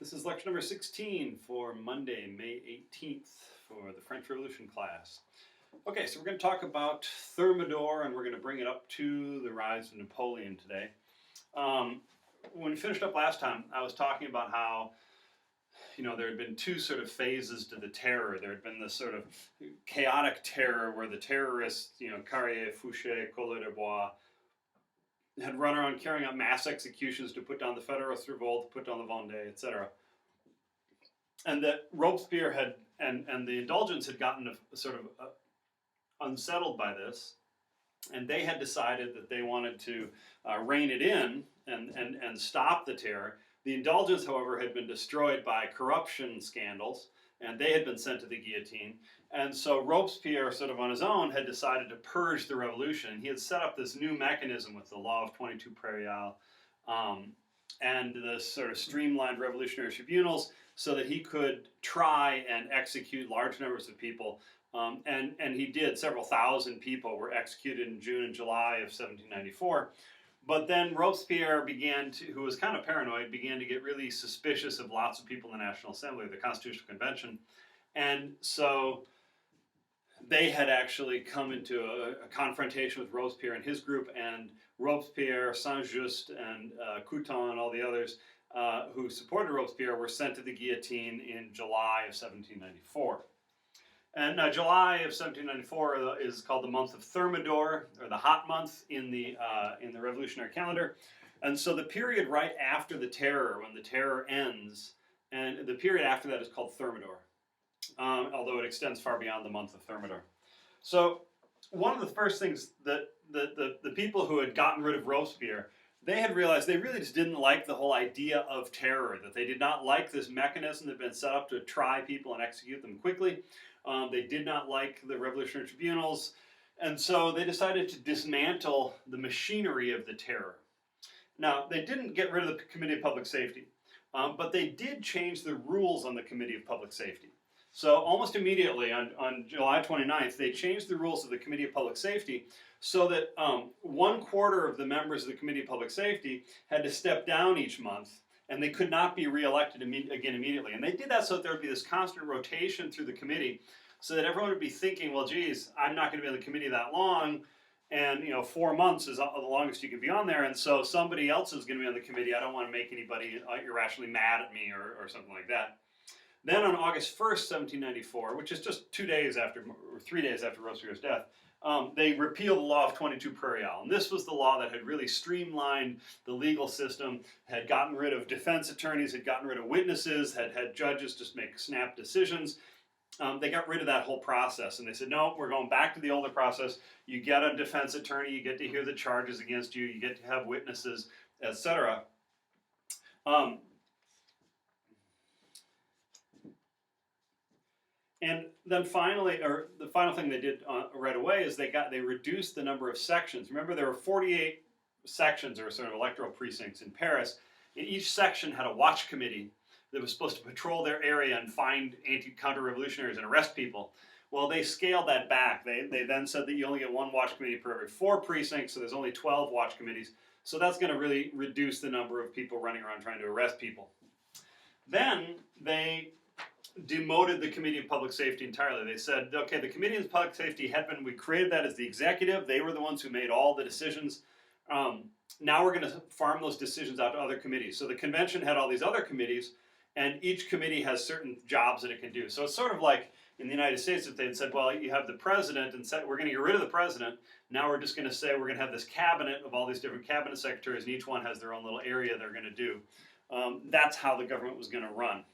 This is lecture number 16 for Monday, May 18th for the French Revolution class. Okay, so we're going to talk about Thermidor and we're going to bring it up to the rise of Napoleon today. When we finished up last time, I was talking about how there had been two sort of phases to the terror. There had been this sort of chaotic terror where the terrorists, Carrier, Fouché, Collot d'Herbois, had run around carrying out mass executions to put down the Federalist Revolt, put down the Vendée, etc. And that Robespierre had, and the Indulgence had gotten unsettled by this, and they had decided that they wanted to rein it in and stop the terror. The Indulgence, however, had been destroyed by corruption scandals, and they had been sent to the guillotine. And so Robespierre, sort of on his own, had decided to purge the revolution. He had set up this new mechanism with the Law of 22 Prairial and the sort of streamlined revolutionary tribunals so that he could try and execute large numbers of people. And he did. Several thousand people were executed in June and July of 1794. But then Robespierre who was kind of paranoid, began to get really suspicious of lots of people in the National Assembly, the Constitutional Convention. And so they had actually come into a confrontation with Robespierre and his group, and Robespierre, Saint-Just, and Couthon, and all the others who supported Robespierre were sent to the guillotine in July of 1794. And July of 1794 is called the month of Thermidor, or the hot month in the revolutionary calendar. And so the period right after the terror, when the terror ends, and the period after that is called Thermidor, although it extends far beyond the month of Thermidor. So one of the first things that the people who had gotten rid of Robespierre, they had realized they really just didn't like the whole idea of terror, that they did not like this mechanism that had been set up to try people and execute them quickly. They did not like the revolutionary tribunals, and so they decided to dismantle the machinery of the terror. Now, they didn't get rid of the Committee of Public Safety, but they did change the rules on the Committee of Public Safety. So almost immediately on July 29th, they changed the rules of the Committee of Public Safety so that 1/4 of the members of the Committee of Public Safety had to step down each month, and they could not be reelected again immediately. And they did that so that there would be this constant rotation through the committee, so that everyone would be thinking, well, geez, I'm not going to be on the committee that long, and 4 months is the longest you can be on there, and so somebody else is going to be on the committee. I don't want to make anybody irrationally mad at me or something like that. Then on August 1st, 1794, which is just 3 days after Robespierre's death, they repealed the Law of 22 Prairial. And this was the law that had really streamlined the legal system, had gotten rid of defense attorneys, had gotten rid of witnesses, had judges just make snap decisions. They got rid of that whole process, and they said, no, we're going back to the older process. You get a defense attorney, you get to hear the charges against you, you get to have witnesses, etc. And then finally, or the final thing they did right away is they reduced the number of sections. Remember, there were 48 sections, or sort of electoral precincts in Paris, and each section had a watch committee that was supposed to patrol their area and find counter-revolutionaries and arrest people. Well, they scaled that back. They then said that you only get one watch committee per every 4 precincts, so there's only 12 watch committees. So that's going to really reduce the number of people running around trying to arrest people. Then they demoted the Committee of Public Safety entirely. They said, okay, the Committee of Public Safety we created that as the executive. They were the ones who made all the decisions. Now we're going to farm those decisions out to other committees. So the convention had all these other committees, and each committee has certain jobs that it can do. So it's sort of like in the United States, if they'd said, well, you have the president, and said, we're going to get rid of the president. Now we're just going to say we're going to have this cabinet of all these different cabinet secretaries, and each one has their own little area they're going to do. That's how the government was going to run.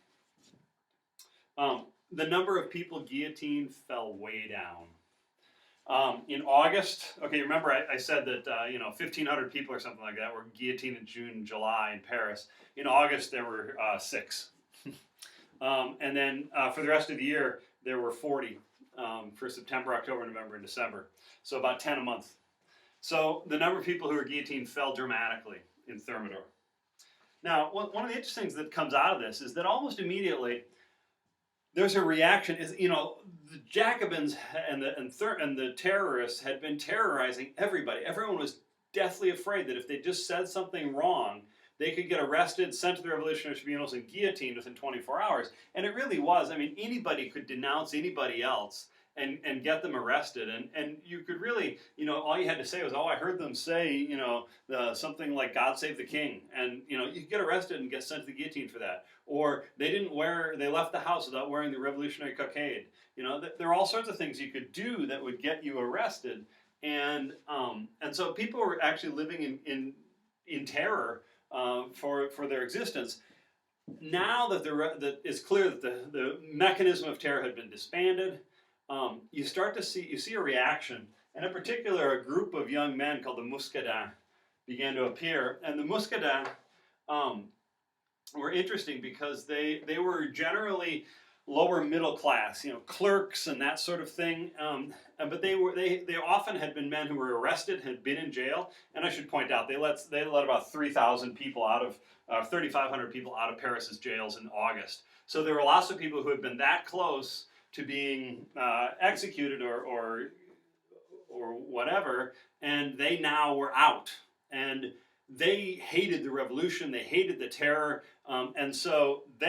The number of people guillotined fell way down. In August, okay, remember I said that 1,500 people or something like that were guillotined in June and July in Paris. In August, there were 6. And then for the rest of the year, there were 40 for September, October, November, and December. So about 10 a month. So the number of people who were guillotined fell dramatically in Thermidor. Now, one of the interesting things that comes out of this is that almost immediately, there's a reaction. The Jacobins and the terrorists had been terrorizing everybody. Everyone was deathly afraid that if they just said something wrong, they could get arrested, sent to the revolutionary tribunals, and guillotined within 24 hours. And it really was. I mean, anybody could denounce anybody else and get them arrested. And you could really, all you had to say was, oh, I heard them say, something like God save the king. And, you could get arrested and get sent to the guillotine for that. Or they left the house without wearing the revolutionary cockade. There are all sorts of things you could do that would get you arrested. And so people were actually living in terror for their existence. Now that it's clear that the mechanism of terror had been disbanded, you see a reaction, and in particular, a group of young men called the Muscadins began to appear. And the Muscadins were interesting because they were generally lower middle class, clerks and that sort of thing. But they often had been men who were arrested, had been in jail. And I should point out, they let about 3,000 people out of 3,500 people out of Paris's jails in August. So there were lots of people who had been that close to being executed or whatever, and they now were out. And they hated the revolution, they hated the terror, and so the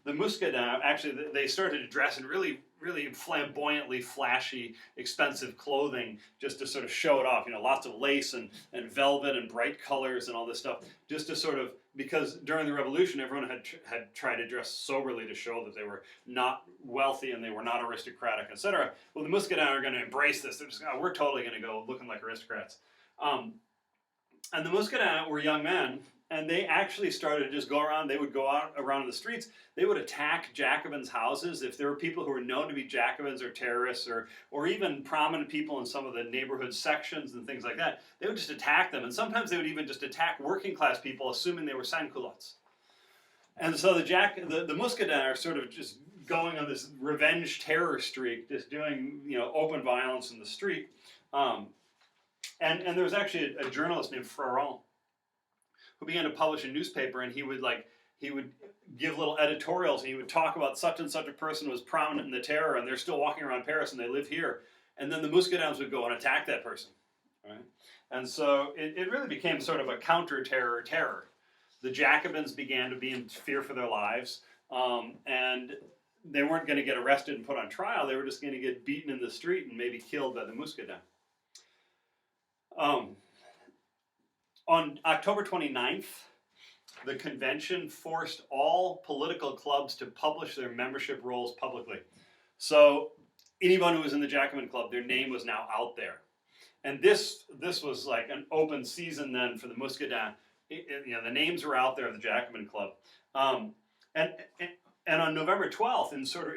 Muscadins, they started to dress in really, really flamboyantly flashy, expensive clothing just to sort of show it off, lots of lace and velvet and bright colors and all this stuff, just to sort of, because during the revolution everyone had tried to dress soberly to show that they were not wealthy and they were not aristocratic, etc. Well, the Muscadins are going to embrace this. They're just, we're totally going to go looking like aristocrats. And the Muscadins were young men, and they actually started to just go around. They would go out around the streets. They would attack Jacobins' houses. If there were people who were known to be Jacobins or terrorists or even prominent people in some of the neighborhood sections and things like that, they would just attack them. And sometimes they would even just attack working class people, assuming they were sans-culottes. And so the Muscadins are sort of just going on this revenge terror streak, just doing open violence in the street. And there was actually a journalist named Freron who began to publish a newspaper, and he would give little editorials, and he would talk about such and such a person was prominent in the terror, and they're still walking around Paris, and they live here. And then the Muscadins would go and attack that person, right? And so it really became sort of a counter-terror terror. The Jacobins began to be in fear for their lives, and they weren't going to get arrested and put on trial. They were just going to get beaten in the street and maybe killed by the Muscadins. On October 29th, the convention forced all political clubs to publish their membership rolls publicly. So anyone who was in the Jacobin Club, their name was now out there. And this was like an open season then for the Muscadins. The names were out there of the Jacobin Club. And on November 12th,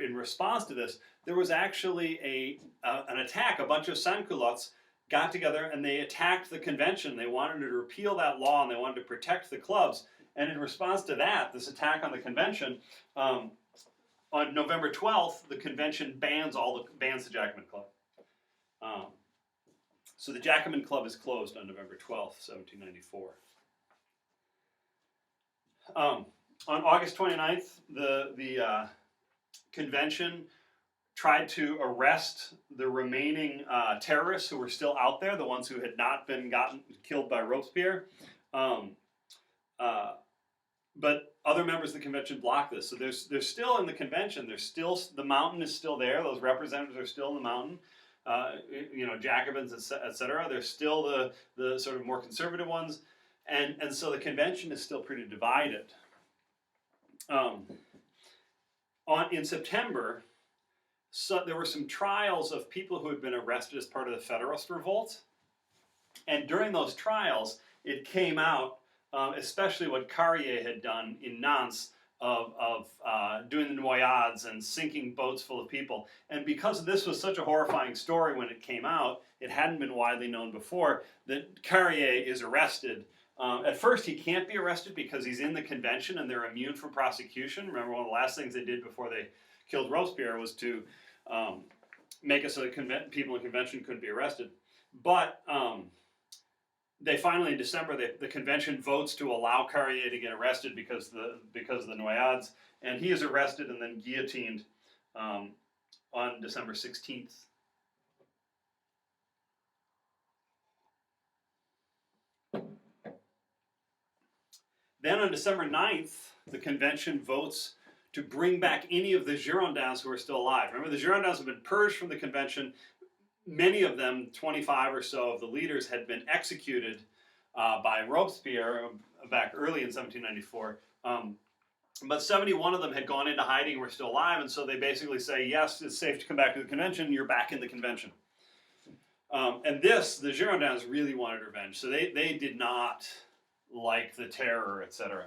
in response to this, there was actually an attack. A bunch of sans-culottes got together and they attacked the convention. They wanted to repeal that law and they wanted to protect the clubs. And in response to that, this attack on the convention, on November 12th, the convention bans the Jacobin Club. So the Jacobin Club is closed on November 12th, 1794. On August 29th, the convention tried to arrest the remaining terrorists who were still out there, the ones who had not been killed by Robespierre. But other members of the convention blocked this. So there's still in the convention, the mountain is still there. Those representatives are still in the mountain. Jacobins, etc. There's still the sort of more conservative ones. And so the convention is still pretty divided. In September, so there were some trials of people who had been arrested as part of the Federalist Revolt. And during those trials, it came out, especially what Carrier had done in Nantes, of doing the noyades and sinking boats full of people. And because this was such a horrifying story when it came out, it hadn't been widely known before, that Carrier is arrested. At first, he can't be arrested because he's in the convention and they're immune from prosecution. Remember, one of the last things they did before they killed Robespierre was to make it so that people in the convention couldn't be arrested. But they finally, in December, the convention votes to allow Carrier to get arrested because of the noyades, and he is arrested and then guillotined on December 16th. Then on December 9th, the convention votes to bring back any of the Girondins who are still alive. Remember, the Girondins have been purged from the convention. Many of them, 25 or so of the leaders, had been executed by Robespierre back early in 1794. But 71 of them had gone into hiding and were still alive, and so they basically say, yes, it's safe to come back to the convention, you're back in the convention. And this, the Girondins really wanted revenge, so they did not like the terror, etc.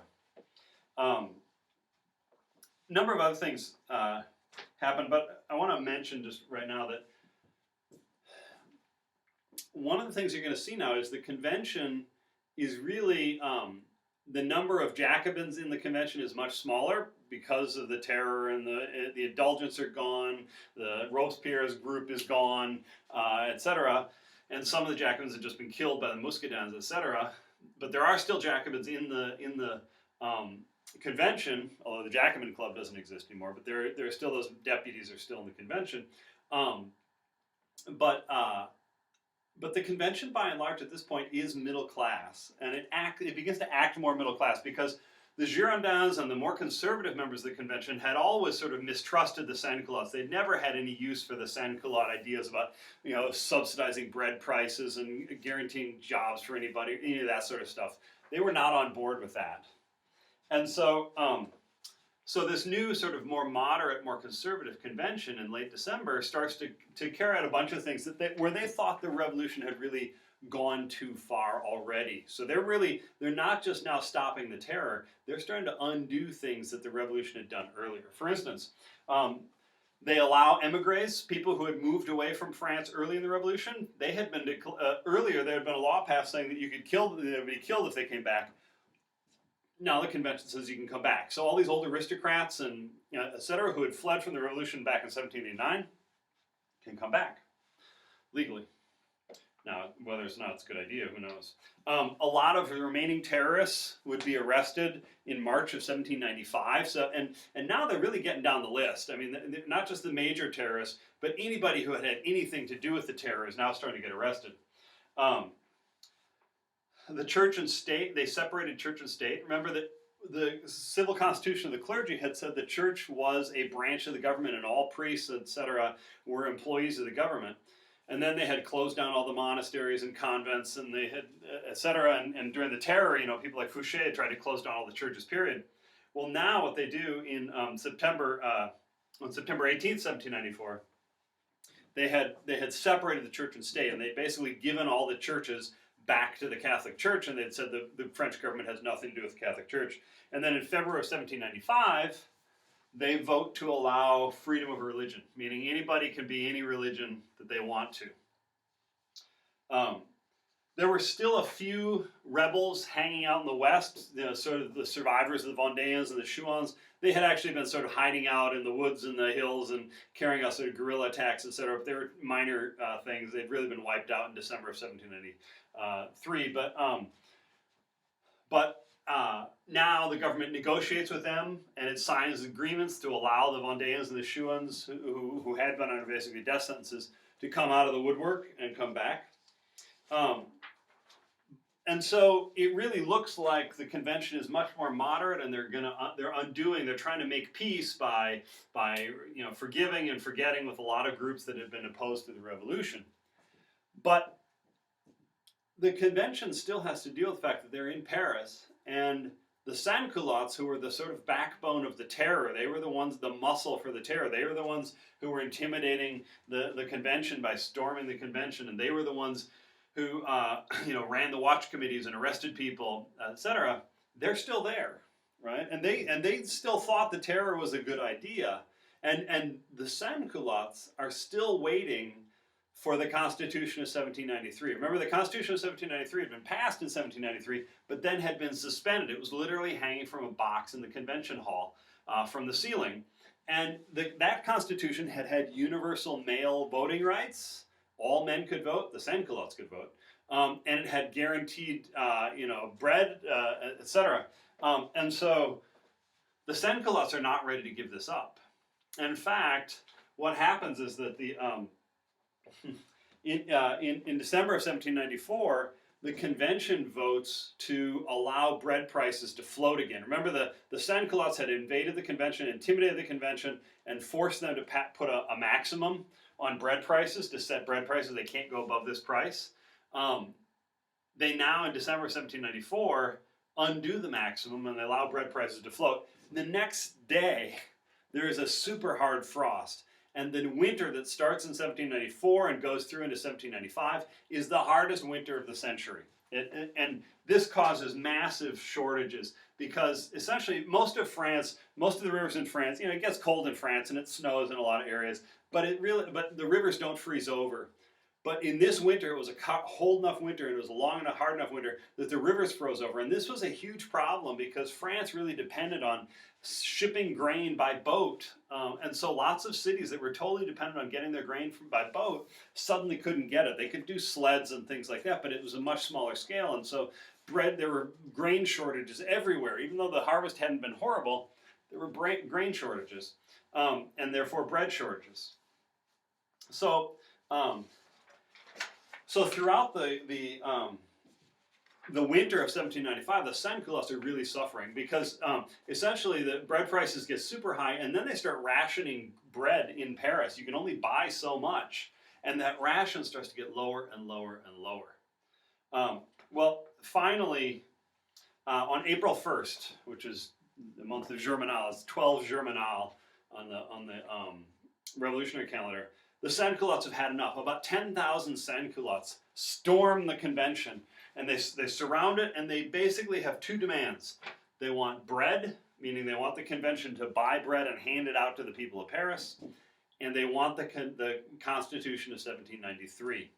Number of other things happened, but I want to mention just right now that one of the things you're going to see now is the convention is really, the number of Jacobins in the convention is much smaller because of the terror, and the indulgents are gone, the Robespierre's group is gone, etc. And some of the Jacobins have just been killed by the Muscadins, etc. But there are still Jacobins in the convention, although the Jacobin Club doesn't exist anymore. But there are still, those deputies are still in the convention. But the convention, by and large, at this point, is middle class, and it begins to act more middle class because the Girondins and the more conservative members of the convention had always sort of mistrusted the sans-culottes. They'd never had any use for the sans-culotte ideas about, subsidizing bread prices and guaranteeing jobs for anybody, any of that sort of stuff. They were not on board with that, and so this new sort of more moderate, more conservative convention in late December starts to carry out a bunch of things where they thought the revolution had really gone too far already. So they're not just now stopping the terror, they're starting to undo things that the revolution had done earlier. For instance, they allow emigres, people who had moved away from France early in the revolution. They had been earlier. There had been a law passed saying that they would be killed if they came back. Now the convention says you can come back. So all these old aristocrats and etc. who had fled from the revolution back in 1789 can come back legally. Now, whether it's not it's a good idea, who knows? A lot of the remaining terrorists would be arrested in March of 1795. So and now they're really getting down the list. I mean, not just the major terrorists, but anybody who had anything to do with the terror is now starting to get arrested. The church and state, they separated church and state. Remember that the civil constitution of the clergy had said the church was a branch of the government and all priests, etc., were employees of the government. And then they had closed down all the monasteries and convents, and they had, etc. And during the terror, people like Fouché tried to close down all the churches, period. Well, now what they do on September 18th, 1794, they had separated the church and state, and they'd basically given all the churches back to the Catholic Church, and they'd said the French government has nothing to do with the Catholic Church. And then in February of 1795, they vote to allow freedom of religion, meaning anybody can be any religion that they want to. There were still a few rebels hanging out in the West, sort of the survivors of the Vendéens and the Chouans. They had actually been sort of hiding out in the woods and the hills and carrying out sort of guerrilla attacks, etc. But they were minor things. They'd really been wiped out in December of 1793. But now the government negotiates with them, and it signs agreements to allow the Vendéens and the Chouans, who had been under basically death sentences, to come out of the woodwork and come back. And so it really looks like the convention is much more moderate, and they're trying to make peace by forgiving and forgetting with a lot of groups that had been opposed to the revolution. But the convention still has to deal with the fact that they're in Paris, and the sans-culottes, who were the sort of backbone of the terror, they were the ones, the muscle for the terror. They were the ones who were intimidating the convention by storming the convention, and they were the ones who ran the watch committees and arrested people, etc. They're still there, right? And they still thought the terror was a good idea, and the sans-culottes are still waiting for the Constitution of 1793. Remember, the Constitution of 1793 had been passed in 1793, but then had been suspended. It was literally hanging from a box in the convention hall from the ceiling. And that Constitution had universal male voting rights. All men could vote. The sans-culottes could vote. And it had guaranteed, bread, etc. And so the sans-culottes are not ready to give this up. And in fact, what happens is that in December of 1794, the convention votes to allow bread prices to float again. Remember, the sans-culottes had invaded the convention, intimidated the convention, and forced them to put a maximum on bread prices, to set bread prices. They can't go above this price. They now, in December 1794, undo the maximum and they allow bread prices to float. The next day, there is a super hard frost. And the winter that starts in 1794 and goes through into 1795 is the hardest winter of the century. And this causes massive shortages because essentially most of France, most of the rivers in France, it gets cold in France and it snows in a lot of areas, but the rivers don't freeze over. But in this winter, it was a cold enough winter and it was a long enough, hard enough winter that the rivers froze over. And this was a huge problem because France really depended on shipping grain by boat. And so lots of cities that were totally dependent on getting their grain by boat suddenly couldn't get it. They could do sleds and things like that, but it was a much smaller scale. And so there were grain shortages everywhere. Even though the harvest hadn't been horrible, there were grain shortages and therefore bread shortages. So throughout the winter of 1795, the sans-culottes are really suffering because essentially the bread prices get super high and then they start rationing bread in Paris. You can only buy so much. And that ration starts to get lower and lower and lower. Well, finally, on April 1st, which is the month of Germinal, it's 12 Germinal on the revolutionary calendar, the sans-culottes have had enough. About 10,000 sans-culottes storm the convention, and they surround it, and they basically have two demands. They want bread, meaning they want the convention to buy bread and hand it out to the people of Paris, and they want the Constitution of 1793.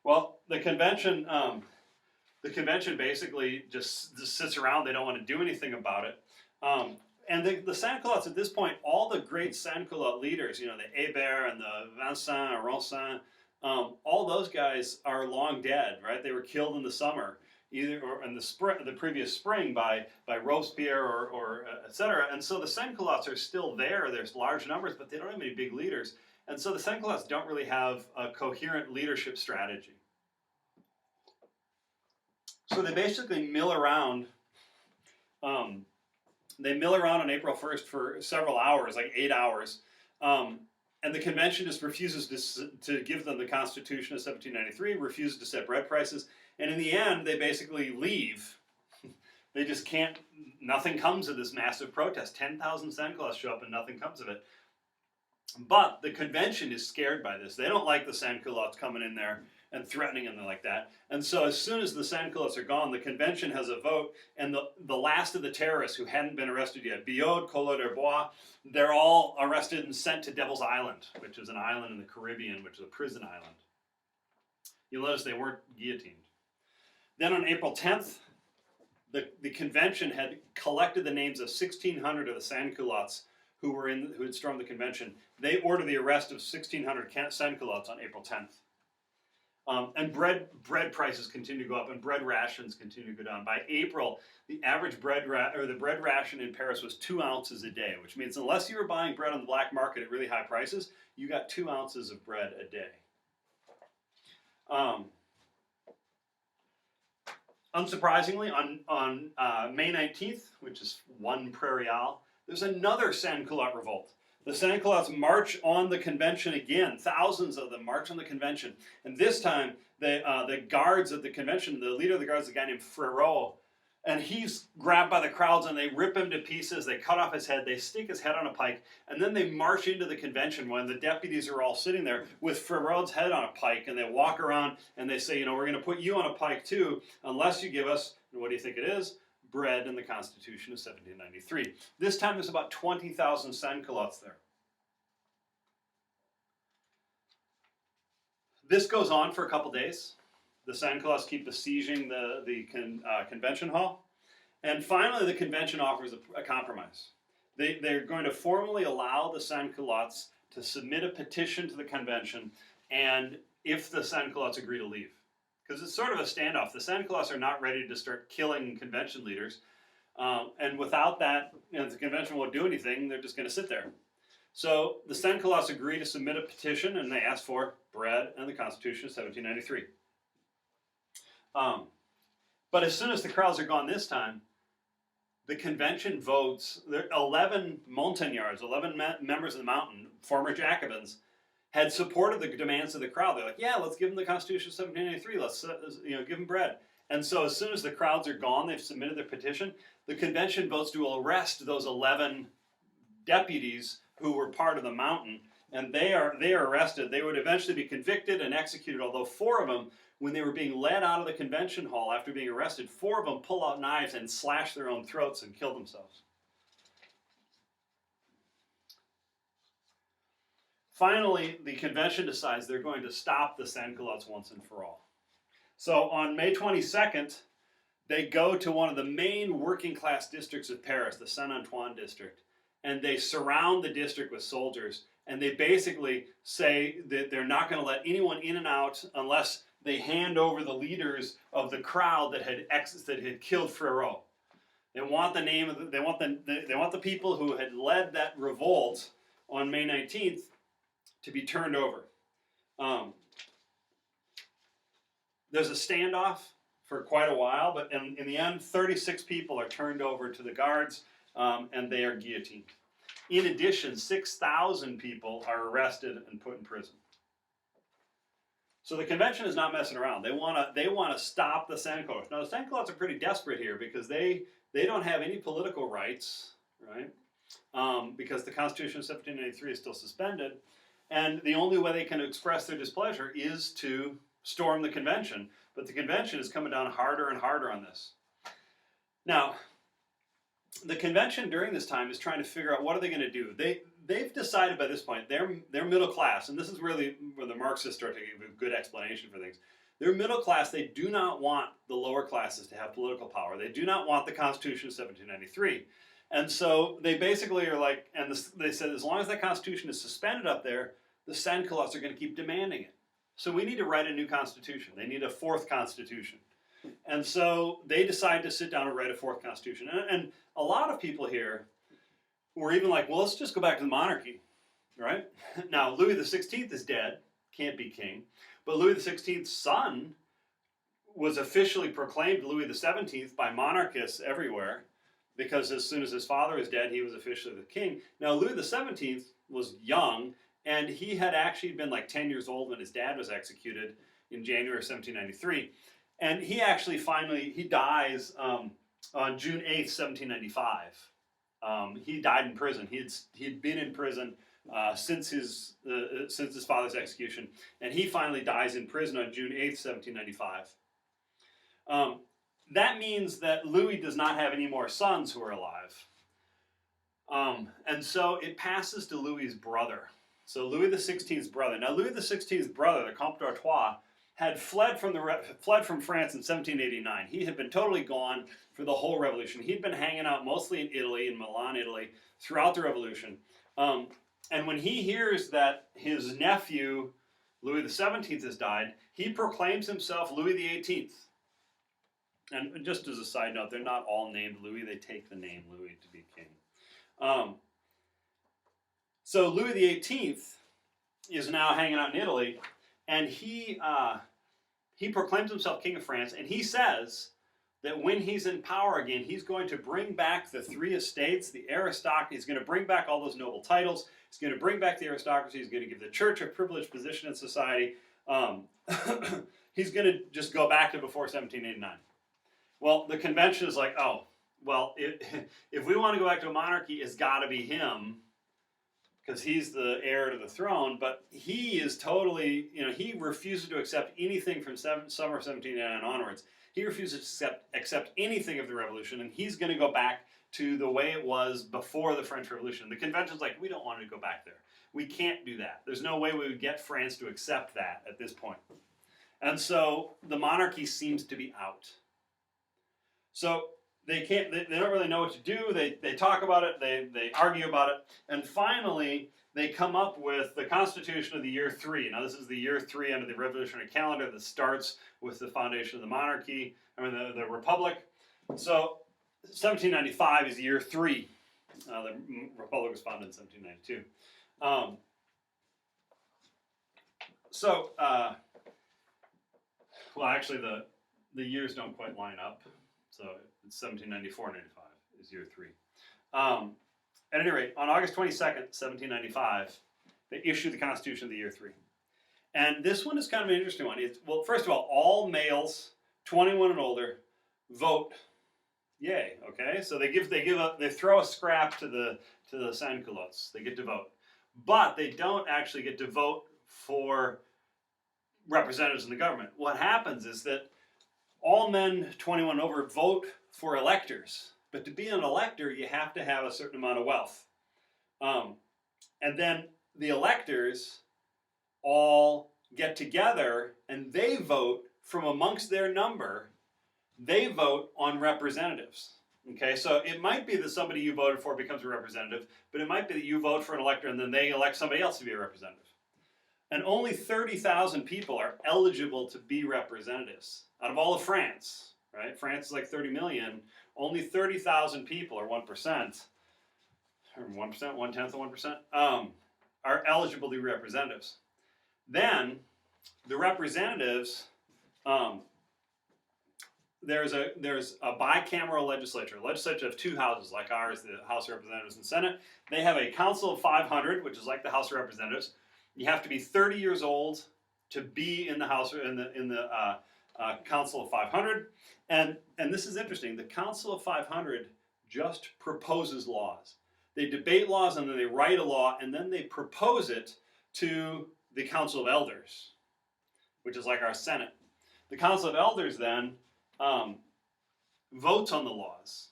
Well, the convention basically just sits around. They don't want to do anything about it. And the sans-culottes at this point, all the great sans-culotte leaders, the Hébert and the Vincent or Ronsin, all those guys are long dead, right? They were killed in the summer, or in the previous spring by Robespierre or etc. And so the sans-culottes are still there. There's large numbers, but they don't have any big leaders. And so the sans-culottes don't really have a coherent leadership strategy. So they basically mill around. They mill around on April 1st for several hours, like 8 hours. And the convention just refuses to give them the Constitution of 1793, refuses to set bread prices. And in the end, they basically leave. They just can't, nothing comes of this massive protest. 10,000 sans-culottes show up and nothing comes of it. But the convention is scared by this. They don't like the sans-culottes coming in there and threatening them like that. And so as soon as the sans-culottes are gone, the convention has a vote, and the last of the terrorists who hadn't been arrested yet, Billaud, Collot d'Herbois, they're all arrested and sent to Devil's Island, which is an island in the Caribbean, which is a prison island. You'll notice they weren't guillotined. Then on April 10th, the convention had collected the names of 1,600 of the sans-culottes who had stormed the convention. They ordered the arrest of 1,600 sans-culottes on April 10th. And bread prices continue to go up, and bread rations continue to go down. By April, the average bread ration in Paris was 2 ounces a day, which means unless you were buying bread on the black market at really high prices, you got 2 ounces of bread a day. Unsurprisingly, on May 19th, which is 1 Prairial, there's another sans-culotte revolt. The sans-culottes march on the convention again. Thousands of them march on the convention. And this time, the guards at the convention, the leader of the guards is a guy named Frérot, and he's grabbed by the crowds and they rip him to pieces. They cut off his head. They stick his head on a pike. And then they march into the convention when the deputies are all sitting there with Frérot's head on a pike. And they walk around and they say, we're going to put you on a pike too, unless you give us, and what do you think it is? Bread and the Constitution of 1793. This time there's about 20,000 sans-culottes there. This goes on for a couple days. The sans-culottes keep besieging the convention hall. And finally the convention offers a compromise. They're going to formally allow the sans-culottes to submit a petition to the convention, and if the sans-culottes agree to leave. Because it's sort of a standoff. The sans-culottes are not ready to start killing convention leaders. And without that, the convention won't do anything. They're just going to sit there. So the sans-culottes agree to submit a petition, and they ask for bread and the Constitution of 1793. But as soon as the crowds are gone this time, the convention votes. There 11 Montagnards, 11 members of the Mountain, former Jacobins, had supported the demands of the crowd. They're like, yeah, let's give them the Constitution of 1793. Let's give them bread. And so as soon as the crowds are gone, they've submitted their petition. The convention votes to arrest those 11 deputies who were part of the Mountain, and they are arrested. They would eventually be convicted and executed, although 4 of them, when they were being led out of the convention hall after being arrested, 4 of them pull out knives and slash their own throats and kill themselves. Finally, the convention decides they're going to stop the sans-culottes once and for all. So on May 22nd, they go to one of the main working class districts of Paris, the Saint-Antoine district, and they surround the district with soldiers, and they basically say that they're not going to let anyone in and out unless they hand over the leaders of the crowd that had killed Frérot. They want the name of they want the people who had led that revolt on May 19th to be turned over. There's a standoff for quite a while, but in the end, 36 people are turned over to the guards, and they are guillotined. In addition, 6,000 people are arrested and put in prison. So the convention is not messing around. They want to stop the sans-culottes. Now the sans-culottes are pretty desperate here because they don't have any political rights, right? Because the Constitution of 1793 is still suspended, and the only way they can express their displeasure is to storm the convention. But the convention is coming down harder and harder on this. Now, the convention during this time is trying to figure out what are they going to do. They've decided by this point they're middle class, and this is where the Marxists start to give a good explanation for things. They're middle class. They do not want the lower classes to have political power. They do not want the Constitution of 1793. And so they basically are like, they said as long as that Constitution is suspended up there, the sans-culottes are going to keep demanding it. So we need to write a new Constitution. They need a 4th Constitution. And so they decide to sit down and write a 4th Constitution. And a lot of people here were even like, well, let's just go back to the monarchy, right? Now, Louis XVI is dead, can't be king. But Louis XVI's son was officially proclaimed Louis XVII by monarchists everywhere, because as soon as his father was dead, he was officially the king. Now, Louis XVII was young, and he had actually been like 10 years old when his dad was executed in January of 1793. And he actually he dies on June 8th, 1795. He died in prison. He'd been in prison since his father's execution, and he finally dies in prison on June 8th, 1795. That means that Louis does not have any more sons who are alive. And so it passes to Louis's brother. So Louis XVI's brother. Now Louis XVI's brother, the Comte d'Artois, had fled from France in 1789. He had been totally gone for the whole revolution. He'd been hanging out mostly in Italy, in Milan, Italy, throughout the revolution. And when he hears that his nephew, Louis XVII, has died, he proclaims himself Louis XVIII. And just as a side note, they're not all named Louis. They take the name Louis to be king. So Louis XVIII is now hanging out in Italy, and he proclaims himself King of France, and he says that when he's in power again, he's going to bring back the 3 estates, the aristocracy. He's going to bring back all those noble titles. He's going to bring back the aristocracy. He's going to give the church a privileged position in society. He's going to just go back to before 1789. Well, the convention is like, oh, well, if we want to go back to a monarchy, it's got to be him, because he's the heir to the throne. But he is totally, he refuses to accept anything from summer of 1789 onwards. He refuses to accept anything of the revolution, and he's going to go back to the way it was before the French Revolution. The convention's like, we don't want to go back there. We can't do that. There's no way we would get France to accept that at this point. And so the monarchy seems to be out. So they don't really know what to do. They talk about it, they argue about it, and finally they come up with the Constitution of the year 3. Now this is the year 3 under the revolutionary calendar that starts with the foundation of the monarchy, the republic. So 1795 is year 3. The republic was founded in 1792. Well, actually, the years don't quite line up. So it's 1794-95 is year 3. At any rate, on August 22nd, 1795, they issue the Constitution of the year 3. And this one is kind of an interesting one. Well, first of all males, 21 and older, vote. Yay. Okay. So they throw a scrap to the sans-culottes. They get to vote, but they don't actually get to vote for representatives in the government. What happens is that all men 21 and over vote for electors, but to be an elector, you have to have a certain amount of wealth. And then the electors all get together and they vote from amongst their number. They vote on representatives. Okay, so it might be that somebody you voted for becomes a representative, but it might be that you vote for an elector and then they elect somebody else to be a representative. And only 30,000 people are eligible to be representatives out of all of France, right? France is like 30 million. Only 30,000 people, or 1%, or 1%, 1/10 of 1%, are eligible to be representatives. Then the representatives, there's a bicameral legislature. A legislature of 2 houses, like ours, the House of Representatives and Senate. They have a Council of 500, which is like the House of Representatives. You have to be 30 years old to be in the House in the Council of 500. And this is interesting. The Council of 500 just proposes laws. They debate laws and then they write a law and then they propose it to the Council of Elders, which is like our Senate. The Council of Elders then votes on the laws.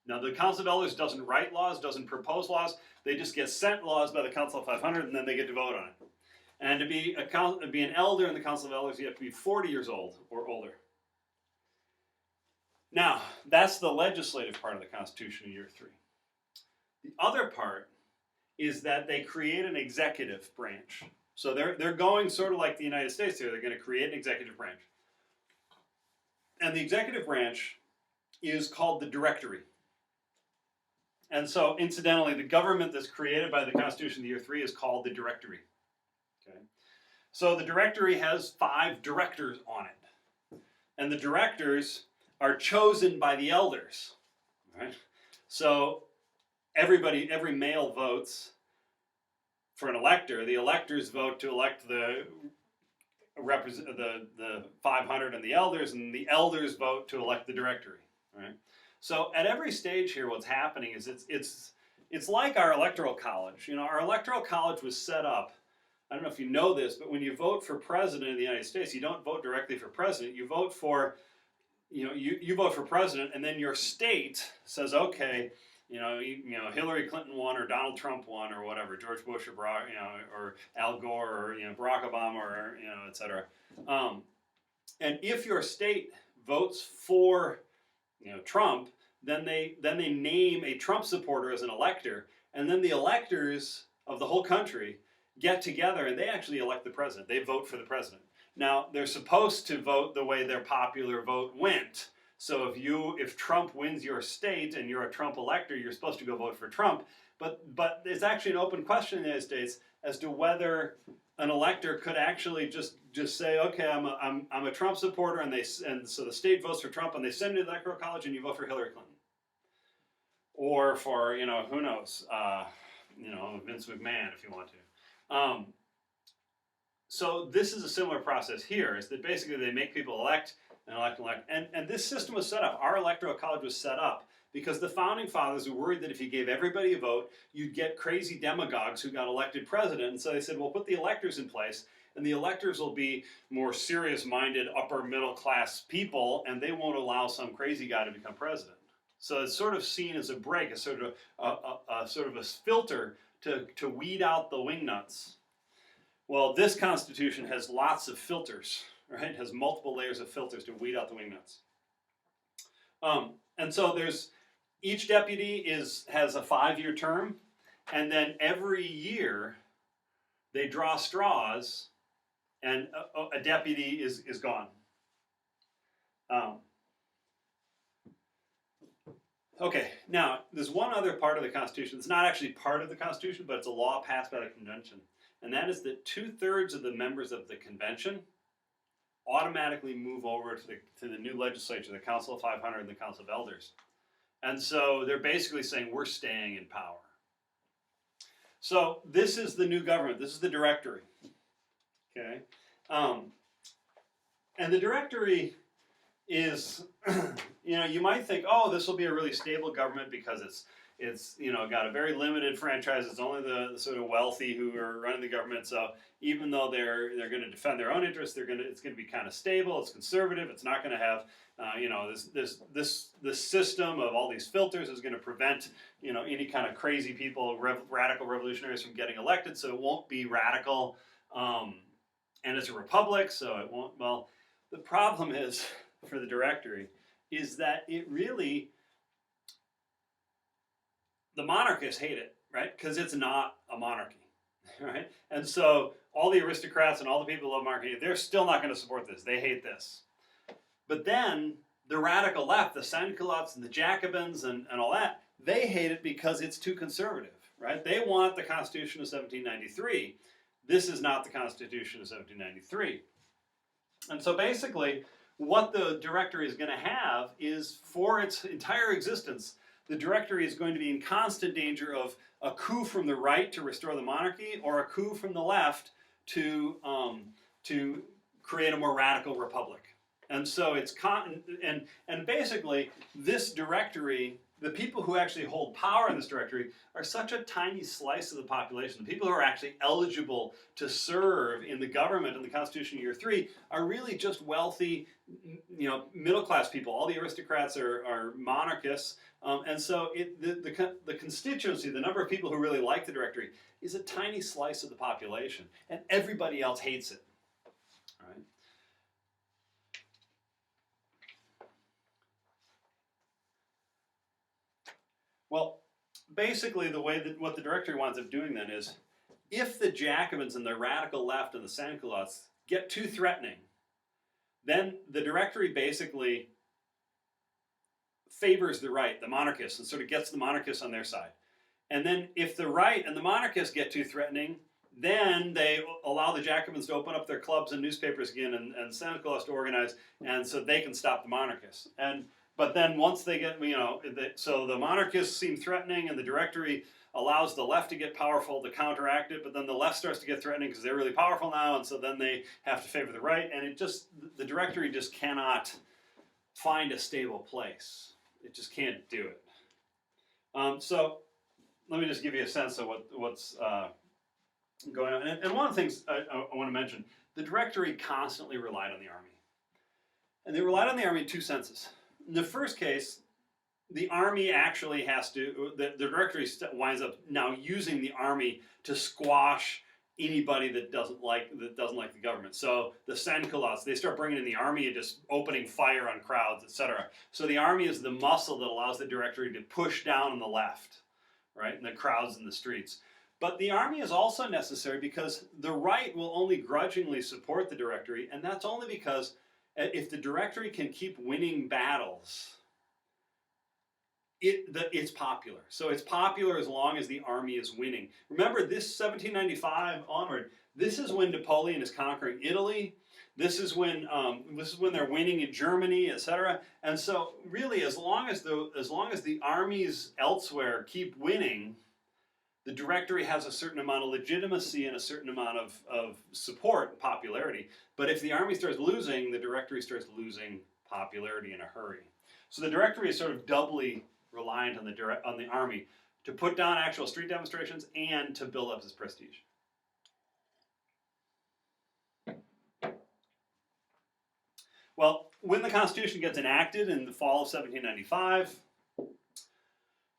Now the Council of Elders doesn't write laws, doesn't propose laws. They just get sent laws by the Council of 500 and then they get to vote on it. And to be an elder in the Council of Elders, you have to be 40 years old or older. Now, that's the legislative part of the Constitution in year 3. The other part is that they create an executive branch. So they're going sort of like the United States here. They're going to create an executive branch. And the executive branch is called the Directory. And so, incidentally, the government that's created by the Constitution of the year 3 is called the Directory. Okay? So the Directory has 5 directors on it. And the directors are chosen by the elders. Right? So every male votes for an elector. The electors vote to elect the 500 and the elders vote to elect the Directory. Right? So at every stage here, what's happening is it's like our electoral college. You know, our electoral college was set up. I don't know if you know this, but when you vote for president of the United States, you don't vote directly for president. You vote for, you vote for president, and then your state says, okay, Hillary Clinton won, or Donald Trump won, or whatever, George Bush, or or Al Gore, or Barack Obama, or et cetera. And if your state votes for Trump, then they name a Trump supporter as an elector, and then the electors of the whole country get together and they actually elect the president. They vote for the president. Now, they're supposed to vote the way their popular vote went. So if Trump wins your state and you're a Trump elector, you're supposed to go vote for Trump. But it's actually an open question in the United States as to whether an elector could actually just say, okay, I'm a Trump supporter, and so the state votes for Trump, and they send you to the electoral college, and you vote for Hillary Clinton, or for who knows, Vince McMahon if you want to. So this is a similar process here. Is that basically they make people elect and elect and elect, and this system was set up. Our electoral college was set up because the founding fathers were worried that if you gave everybody a vote, you'd get crazy demagogues who got elected president. And so they said, well, put the electors in place, and the electors will be more serious-minded, upper middle class people, and they won't allow some crazy guy to become president. So it's sort of seen as a break, a sort of a filter to weed out the wingnuts. Well, this Constitution has lots of filters, right? It has multiple layers of filters to weed out the wingnuts. And so each deputy has a 5-year term, and then every year they draw straws, and a deputy is gone. Okay, now there's one other part of the Constitution. It's not actually part of the Constitution, but it's a law passed by the convention, and that is that 2/3 of the members of the convention automatically move over to the new legislature, the Council of 500 and the Council of Elders. And so they're basically saying we're staying in power. So this is the new government. This is the Directory. Okay, and the Directory is, you might think, oh, this will be a really stable government because it's got a very limited franchise. It's only the sort of wealthy who are running the government. So even though they're going to defend their own interests, it's going to be kind of stable. It's conservative. It's not going to have this system of all these filters is going to prevent any kind of crazy people, radical revolutionaries from getting elected. So it won't be radical, and it's a republic. So it won't. Well, the problem is for the Directory is that it really. The monarchists hate it, right? Because it's not a monarchy, right? And so all the aristocrats and all the people who love monarchy, they're still not going to support this. They hate this. But then the radical left, the Sans-Culottes and the Jacobins and all that, they hate it because it's too conservative, right? They want the Constitution of 1793. This is not the Constitution of 1793. And so basically, what the Directory is going to have is, for its entire existence, the Directory is going to be in constant danger of a coup from the right to restore the monarchy, or a coup from the left to create a more radical republic. And so it's and basically this Directory, the people who actually hold power in this Directory are such a tiny slice of the population. The people who are actually eligible to serve in the government in the Constitution Year 3 are really just wealthy, middle-class people. All the aristocrats are monarchists. And so the constituency, the number of people who really like the Directory, is a tiny slice of the population, and everybody else hates it. All right? Well, basically what the Directory winds up doing then is, if the Jacobins and the radical left and the Sans-Culottes get too threatening, then the Directory basically favors the right, the monarchists, and sort of gets the monarchists on their side. And then if the right and the monarchists get too threatening, then they allow the Jacobins to open up their clubs and newspapers again, and Sans-Culottes to organize, and so they can stop the monarchists. But then once they get, so the monarchists seem threatening, and the Directory allows the left to get powerful to counteract it, but then the left starts to get threatening because they're really powerful now, and so then they have to favor the right, and the Directory just cannot find a stable place. It just can't do it. So let me just give you a sense of what's going on. And one of the things I want to mention, the Directory constantly relied on the army. And they relied on the army in two senses. In the first case, the army actually has to, the Directory winds up now using the army to squash anybody that doesn't like the government. So the Sans-Culottes, they start bringing in the army and just opening fire on crowds, etc. So the army is the muscle that allows the Directory to push down on the left, right, and the crowds in the streets. But the army is also necessary because the right will only grudgingly support the Directory, and that's only because if the Directory can keep winning battles, it's popular. So it's popular as long as the army is winning. Remember, this 1795 onward, this is when Napoleon is conquering Italy. This is when they're winning in Germany, etc. And so, really, as long as the armies elsewhere keep winning, the Directory has a certain amount of legitimacy and a certain amount of support and popularity. But if the army starts losing, the Directory starts losing popularity in a hurry. So the Directory is sort of doubly reliant on the army to put down actual street demonstrations and to build up its prestige. Well, when the Constitution gets enacted in the fall of 1795,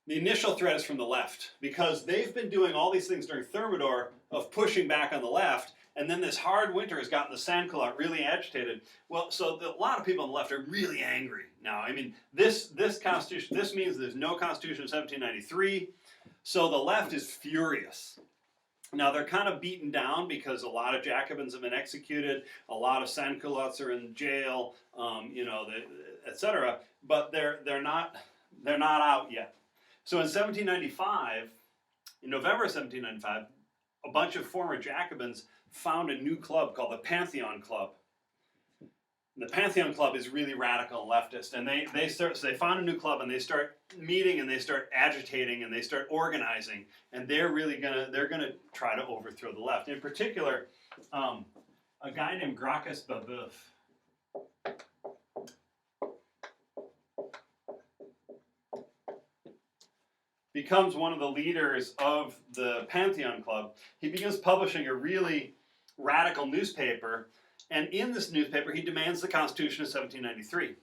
the initial threat is from the left, because they've been doing all these things during Thermidor of pushing back on the left, and then this hard winter has gotten the Sans-Culottes really agitated. Well, so a lot of people on the left are really angry now. I mean, this Constitution, this means there's no Constitution of 1793, so the left is furious. Now, they're kind of beaten down because a lot of Jacobins have been executed, a lot of Sans-Culottes are in jail, etc. But they're not out yet. So in 1795, in November 1795, a bunch of former Jacobins found a new club called the Pantheon Club. The Pantheon Club is really radical and leftist, and they found a new club and they start meeting and they start agitating and they start organizing, and they're gonna try to overthrow the left. In particular, a guy named Gracchus Babeuf. Becomes one of the leaders of the Pantheon Club. He begins publishing a really radical newspaper, and in this newspaper he demands the Constitution of 1793.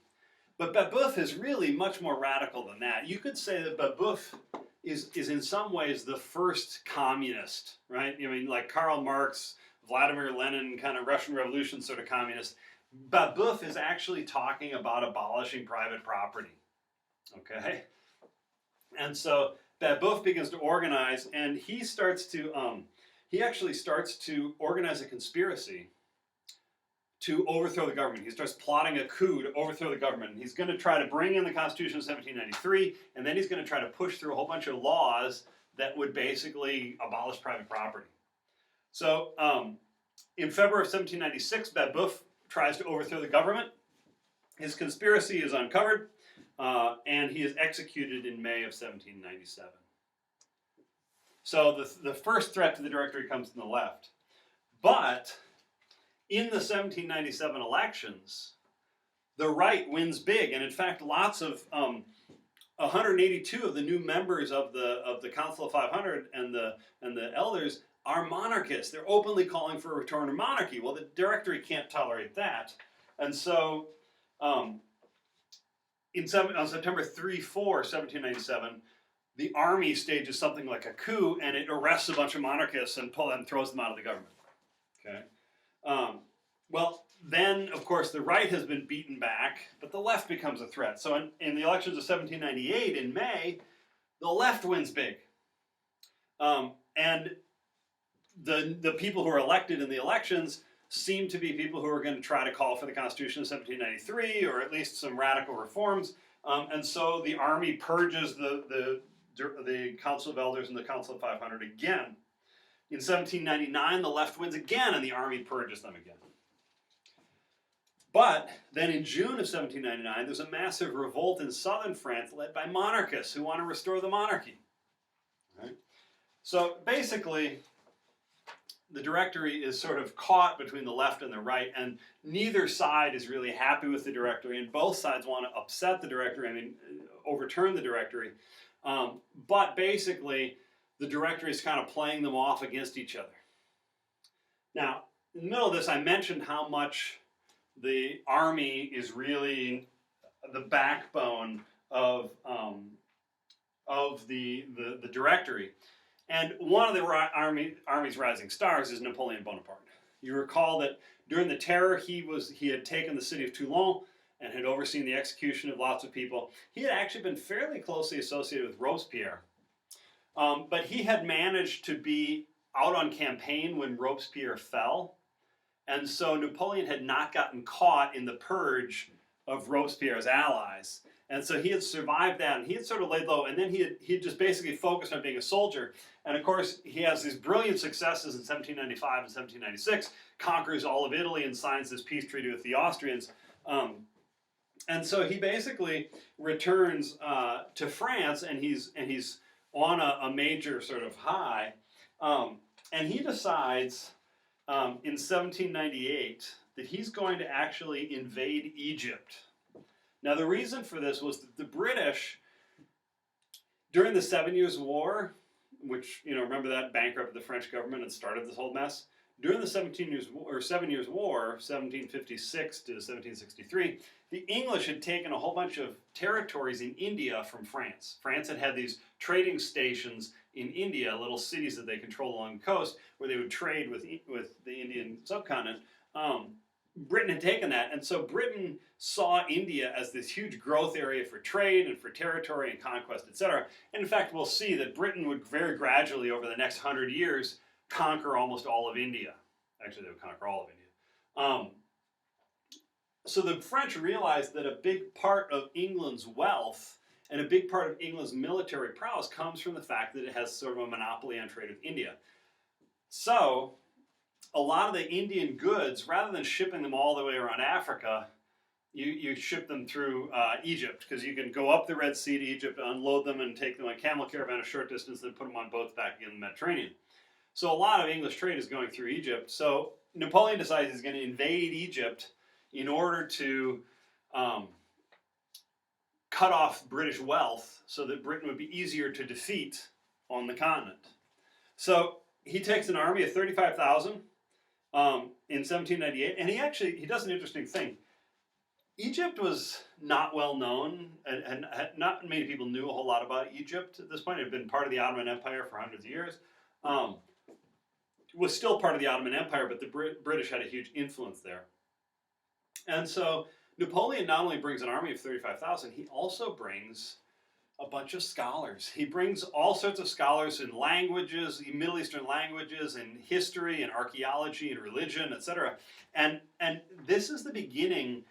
But Babeuf is really much more radical than that. You could say that Babeuf is in some ways the first communist, right? I mean, like Karl Marx, Vladimir Lenin, kind of Russian Revolution sort of communist. Babeuf is actually talking about abolishing private property, okay? And so Babeuf begins to organize, and he actually starts to organize a conspiracy to overthrow the government. He starts plotting a coup to overthrow the government. And he's going to try to bring in the Constitution of 1793, and then he's going to try to push through a whole bunch of laws that would basically abolish private property. So in February of 1796, Babeuf tries to overthrow the government. His conspiracy is uncovered, and he is executed in May of 1797. So the first threat to the Directory comes from the left. But in the 1797 elections, the right wins big, and in fact, lots of 182 of the new members of the Council of 500 and the elders are monarchists. They're openly calling for a return to monarchy. Well, the Directory can't tolerate that, and so on September 3-4, 1797, the army stages something like a coup, and it arrests a bunch of monarchists and throws them out of the government. Okay. Well, then, of course, the right has been beaten back, but the left becomes a threat. So in the elections of 1798, in May, the left wins big. And the people who are elected in the elections seem to be people who are going to try to call for the Constitution of 1793, or at least some radical reforms. And so the army purges the Council of Elders and the Council of 500 again. In 1799, the left wins again, and the army purges them again. But then in June of 1799, there's a massive revolt in southern France led by monarchists who want to restore the monarchy. Right? So basically, the Directory is sort of caught between the left and the right, and neither side is really happy with the Directory, and both sides want to upset the Directory, overturn the Directory. But basically, the Directory is kind of playing them off against each other. Now, in the middle of this, I mentioned how much the army is really the backbone of the Directory. And one of the army's rising stars is Napoleon Bonaparte. You recall that during the Terror, he had taken the city of Toulon and had overseen the execution of lots of people. He had actually been fairly closely associated with Robespierre. But he had managed to be out on campaign when Robespierre fell. And so Napoleon had not gotten caught in the purge of Robespierre's allies. And so he had survived that, and he had sort of laid low, and then he had just basically focused on being a soldier. And of course, he has these brilliant successes in 1795 and 1796, conquers all of Italy and signs this peace treaty with the Austrians. And so he basically returns to France, and he's on a major sort of high. And he decides in 1798 that he's going to actually invade Egypt. Now, the reason for this was that the British, during the 7 Years' War, which, remember that bankrupted the French government and started this whole mess? During the 7 Years' War, 1756 to 1763, the English had taken a whole bunch of territories in India from France. France had these trading stations in India, little cities that they controlled along the coast, where they would trade with the Indian subcontinent. Britain had taken that, and so Britain saw India as this huge growth area for trade and for territory and conquest, etc. And in fact, we'll see that Britain would very gradually, over the next 100 years, conquer almost all of India. Actually, they would conquer all of India. So the French realized that a big part of England's wealth and a big part of England's military prowess comes from the fact that it has sort of a monopoly on trade with India. So a lot of the Indian goods, rather than shipping them all the way around Africa, you ship them through Egypt, because you can go up the Red Sea to Egypt, unload them, and take them on camel caravan a short distance, then put them on boats back in the Mediterranean. So a lot of English trade is going through Egypt. So Napoleon decides he's going to invade Egypt in order to cut off British wealth so that Britain would be easier to defeat on the continent. So he takes an army of 35,000 in 1798, and he does an interesting thing. Egypt was not well known, and not many people knew a whole lot about Egypt at this point. It had been part of the Ottoman Empire for hundreds of years. It was still part of the Ottoman Empire, but the British had a huge influence there. And so Napoleon not only brings an army of 35,000, he also brings a bunch of scholars. He brings all sorts of scholars in languages, in Middle Eastern languages, in history, and archaeology, and religion, etc. And this is the beginning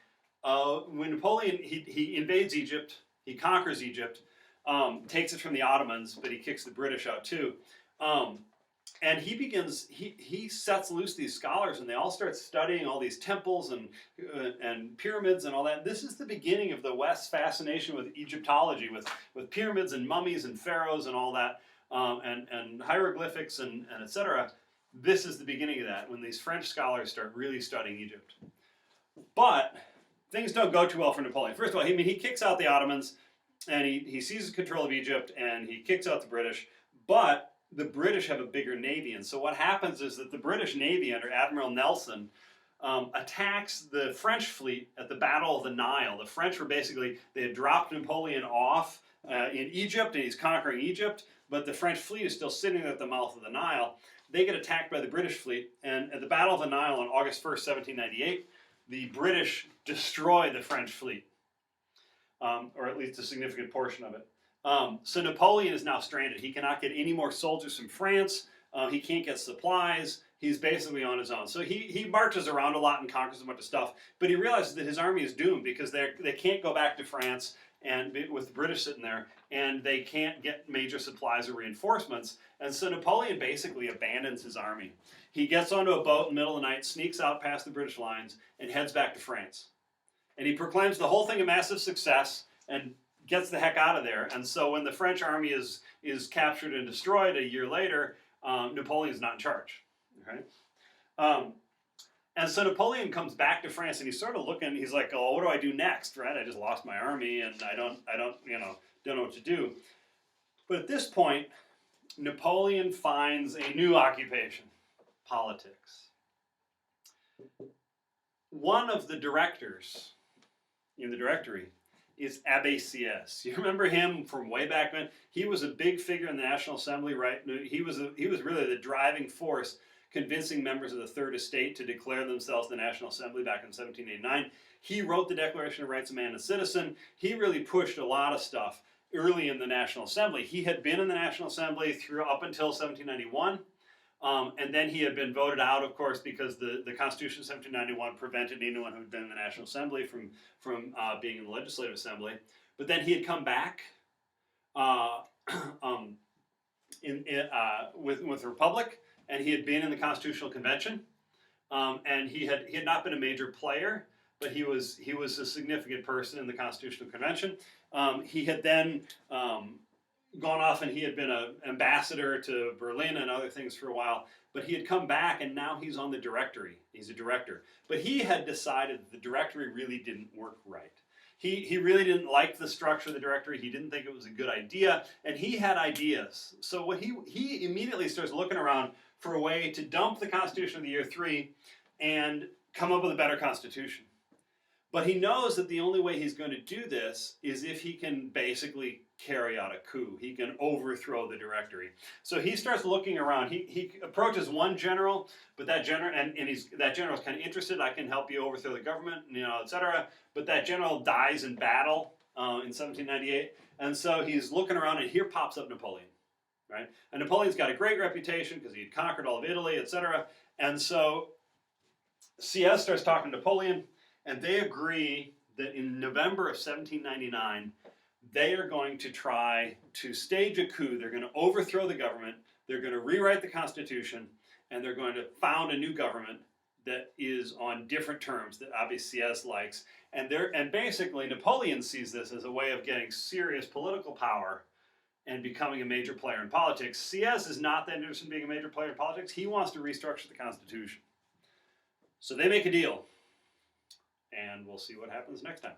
of when Napoleon, he invades Egypt, he conquers Egypt, takes it from the Ottomans, but he kicks the British out too. And he sets loose these scholars, and they all start studying all these temples and pyramids and all that. This is the beginning of the West's fascination with Egyptology, with pyramids and mummies and pharaohs and all that, and hieroglyphics and etc. This is the beginning of that, when these French scholars start really studying Egypt. But things don't go too well for Napoleon. First of all, he kicks out the Ottomans, and he seizes control of Egypt, and he kicks out the British, but the British have a bigger navy, and so what happens is that the British Navy under Admiral Nelson attacks the French fleet at the Battle of the Nile. The French were they had dropped Napoleon off in Egypt, and he's conquering Egypt, but the French fleet is still sitting at the mouth of the Nile. They get attacked by the British fleet, and at the Battle of the Nile on August 1st, 1798, the British destroy the French fleet, or at least a significant portion of it. So Napoleon is now stranded. He cannot get any more soldiers from France. He can't get supplies. He's basically on his own. So he marches around a lot and conquers a bunch of stuff, but he realizes that his army is doomed because they can't go back to France and with the British sitting there, and they can't get major supplies or reinforcements. And so Napoleon basically abandons his army. He gets onto a boat in the middle of the night, sneaks out past the British lines, and heads back to France. And he proclaims the whole thing a massive success and gets the heck out of there. And so when the French army is captured and destroyed a year later, Napoleon's not in charge. Right? And so Napoleon comes back to France, and he's sort of looking. He's like, "Oh, what do I do next? Right? I just lost my army, and I don't know what to do." But at this point, Napoleon finds a new occupation: politics. One of the directors in the Directory is Abbé Sieyès. You remember him from way back when? He was a big figure in the National Assembly, right? He was really the driving force convincing members of the Third Estate to declare themselves the National Assembly back in 1789. He wrote the Declaration of Rights of Man and Citizen. He really pushed a lot of stuff early in the National Assembly. He had been in the National Assembly up until 1791. And then he had been voted out, of course, because the Constitution of 1791 prevented anyone who had been in the National Assembly from being in the Legislative Assembly. But then he had come back with the Republic, and he had been in the Constitutional Convention, and he had not been a major player, but he was a significant person in the Constitutional Convention. He had then gone off, and he had been an ambassador to Berlin and other things for a while, but he had come back, and now he's on the Directory. He's a director. But he had decided that the Directory really didn't work right. He really didn't like the structure of the Directory. He didn't think it was a good idea, and he had ideas. So what he immediately starts looking around for a way to dump the Constitution of the year 3 and come up with a better Constitution. But he knows that the only way he's going to do this is if he can basically carry out a coup. He can overthrow the Directory. So he starts looking around. He approaches one general, but that general that general's kind of interested. I can help you overthrow the government, etc. But that general dies in battle in 1798, and so he's looking around, and here pops up Napoleon, right? And Napoleon's got a great reputation because he had conquered all of Italy, etc. And so Sieyès starts talking to Napoleon, and they agree that in November of 1799, they are going to try to stage a coup. They're going to overthrow the government. They're going to rewrite the Constitution, and they're going to found a new government that is on different terms that Abbé Sieyès likes, and basically Napoleon sees this as a way of getting serious political power and becoming a major player in politics. Sieyès is not that interested in being a major player in politics. He wants to restructure the Constitution. So they make a deal, and we'll see what happens next time.